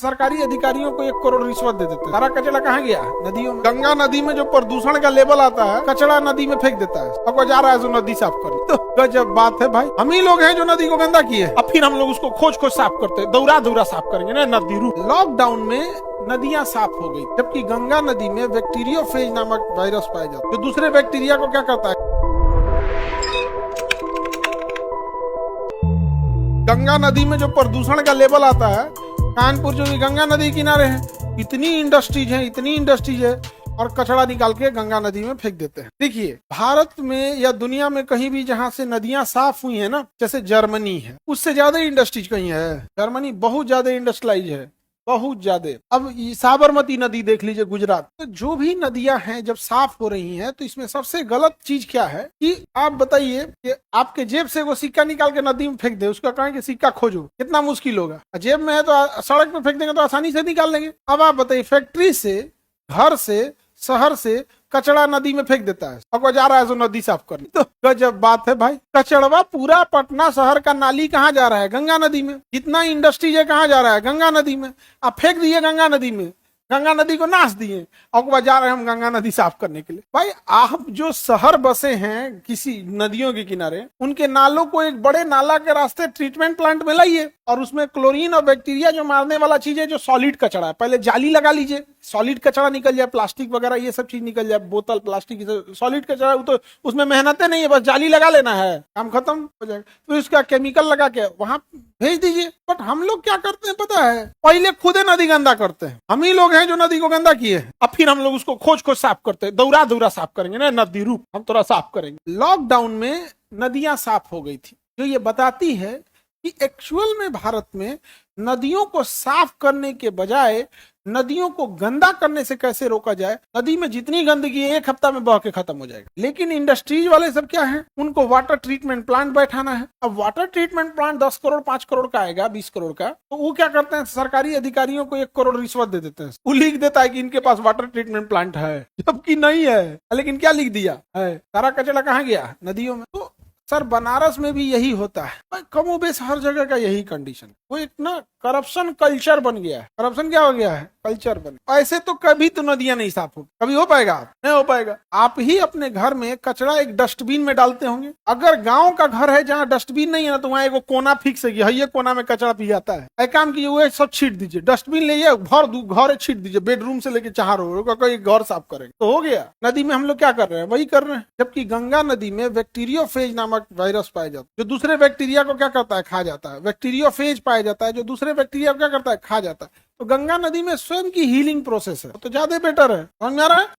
सरकारी अधिकारियों को 1 करोड़ रिश्वत दे देते हैं। सारा कचरा कहाँ गया? नदियों में। गंगा नदी में जो प्रदूषण का लेवल आता है, कचरा नदी में फेंक देता है। अब वो जा रहा है जो नदी साफ करने। तो गजब बात है भाई, हम ही लोग हैं जो नदी को गंदा किए। अब फिर हम लोग उसको खोज खोज साफ करते हैं, दौरा साफ करेंगे ना नदी रू। लॉकडाउन में नदियां साफ हो गई, जबकि गंगा नदी में बैक्टीरियोफेज नामक वायरस पाया जाता है, जो दूसरे बैक्टीरिया को क्या करता है। गंगा नदी में जो प्रदूषण का लेवल आता है, कानपुर जो गंगा नदी किनारे है, इतनी इंडस्ट्रीज है और कचरा निकाल के गंगा नदी में फेंक देते हैं। देखिए, भारत में या दुनिया में कहीं भी जहां से नदियां साफ हुई है ना, जैसे जर्मनी है, उससे ज्यादा इंडस्ट्रीज कहीं है। जर्मनी बहुत ज्यादा इंडस्ट्रियलाइज है, बहुत ज्यादा। अब साबरमती नदी देख लीजिए, गुजरात। तो जो भी नदियां हैं जब साफ हो रही हैं, तो इसमें सबसे गलत चीज क्या है कि आप बताइए कि आपके जेब से वो सिक्का निकाल के नदी में फेंक दे, उसका कहें कि सिक्का खोजो, कितना मुश्किल होगा। जेब में है तो सड़क पे फेंक देंगे तो आसानी से निकाल लेंगे। अब आप बताइए, फैक्ट्री से, घर से, शहर से कचरा नदी में फेंक देता है, अब वो जा रहा है जो नदी साफ करने। तो गजब बात है भाई, कचड़वा पूरा पटना शहर का नाली कहाँ जा रहा है? गंगा नदी में। जितना इंडस्ट्रीज है कहाँ जा रहा है? गंगा नदी में। आप फेंक दिए गंगा नदी में, गंगा नदी को नाश दिए, और जा रहे हैं हम गंगा नदी साफ करने के लिए। भाई, आप जो शहर बसे हैं किसी नदियों के किनारे, उनके नालों को एक बड़े नाला के रास्ते ट्रीटमेंट प्लांट में लाइए और उसमें क्लोरीन और बैक्टीरिया जो मारने वाला चीज है, जो सॉलिड कचरा है, पहले जाली लगा लीजिए, सॉलिड कचरा निकल जाए, प्लास्टिक वगैरह ये सब चीज निकल जाए, बोतल प्लास्टिक सॉलिड कचरा, तो उसमें मेहनतें नहीं है, बस जाली लगा लेना है, काम खत्म हो जाएगा। तो इसका केमिकल लगा के वहां भेज दीजिए। बट हम लोग क्या करते हैं पता है? पहले खुद नदी गंदा करते हैं। हम ही लोग हैं जो नदी को गंदा किए हैं। अब फिर हम लोग उसको खोज खोज साफ करते हैं, दौरा साफ करेंगे ना नदी रूप, हम थोड़ा साफ करेंगे। लॉकडाउन में नदियां साफ हो गई थी, जो ये बताती है कि एक्चुअल में भारत में नदियों को साफ करने के बजाय नदियों को गंदा करने से कैसे रोका जाए। नदी में जितनी गंदगी है 1 हफ्ता में बह के खत्म हो जाएगा। लेकिन इंडस्ट्रीज वाले सब क्या है, उनको वाटर ट्रीटमेंट प्लांट बैठाना है। अब water treatment plant 10 crore 5 crore का आएगा, 20 करोड़ का, तो वो क्या करते हैं, सरकारी अधिकारियों को 1 करोड़ रिश्वत दे देते हैं। वो लिख देता है कि इनके पास वाटर ट्रीटमेंट प्लांट है, जबकि नहीं है। लेकिन क्या लिख दिया है, सारा कचरा कहाँ गया? नदियों में। तो सर, बनारस में भी यही होता है, कमोबेश हर जगह का यही कंडीशन। वो एक ना करप्शन कल्चर बन गया है। करप्शन क्या हो गया है? कल्चर बन। ऐसे तो कभी तो नदियां नहीं साफ हो, कभी हो पाएगा? नहीं हो पाएगा। आप ही अपने घर में कचरा एक डस्टबिन में डालते होंगे। अगर गांव का घर है जहाँ डस्टबिन नहीं है ना, तो वहाँ एक कोना फिक्स है, ये कोना में कचरा पी जाता है। एक काम कीजिए, वो सब छीट दीजिए, डस्टबिन ले घर छीट दीजिए, बेडरूम से लेके चारों घर साफ करेंगे तो हो गया। नदी में हम लोग क्या कर रहे हैं? वही कर रहे हैं। जबकि गंगा नदी में बैक्टीरियोफेज नामक वायरस पाया जाता है, जो दूसरे बैक्टीरिया को क्या करता है? खा जाता है। बैक्टीरियोफेज पाया जाता है, जो दूसरे बैक्टीरिया को क्या करता है? खा जाता है। तो गंगा नदी में स्वयं की हीलिंग प्रोसेस है, तो ज्यादा बेटर है। समझ में आ रहा है?